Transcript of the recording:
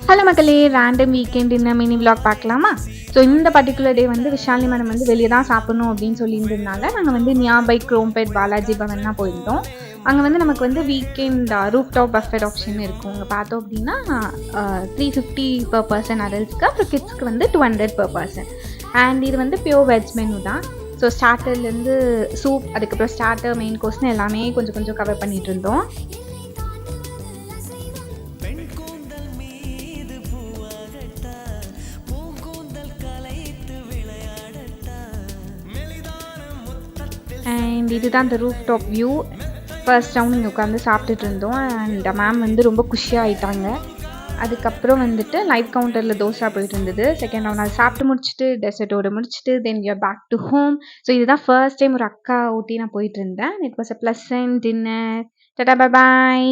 Hello மக்களே, random weekend இந்த mini vlog பார்க்கலாமா? ஸோ இந்த பர்டிகுலர் டே வந்து விஷாலினி மேடம் வந்து வெளியே தான் சாப்பிடணும் அப்படின்னு சொல்லியிருந்ததுனால நாங்கள் வந்து நியர்பை குரோம்பேட் பாலாஜி பவன் தான் போயிருந்தோம். அங்கே வந்து நமக்கு வந்து weekend roof top Buffett option இருக்கும். அங்கே பார்த்தோம் அப்படின்னா 350 பர் பர்சன் அடல்ட்ஸ்க்கு, அப்புறம் கிட்ஸ்க்கு வந்து 200 பர் பர்சன். அண்ட் இது வந்து பியோர் வெஜ் மெனு தான். ஸோ ஸ்டார்டர்லேருந்து சூப், அதுக்கப்புறம் ஸ்டார்டர், மெயின் கோர்ஸ்னு எல்லாமே கொஞ்சம் கொஞ்சம் கவர் பண்ணிகிட்டு இருந்தோம். அண்ட் இதுதான் இந்த roof top view. First round இங்கே உட்காந்து சாப்பிட்டுட்டு இருந்தோம். அண்ட் மேம் வந்து ரொம்ப குஷியாக ஆகிட்டாங்க. அதுக்கப்புறம் வந்துட்டு லைவ் கவுண்டரில் தோசை போயிட்டு இருந்தது. செகண்ட் ரவுண்ட் அது சாப்பிட்டு முடிச்சுட்டு டெசர்ட்டோடு முடிச்சுட்டு then we are back to home. So இதுதான் ஃபர்ஸ்ட் டைம் ஒரு அக்கா ஊட்டி நான் போயிட்டு இருந்தேன். It was a pleasant dinner. Tata, bye bye.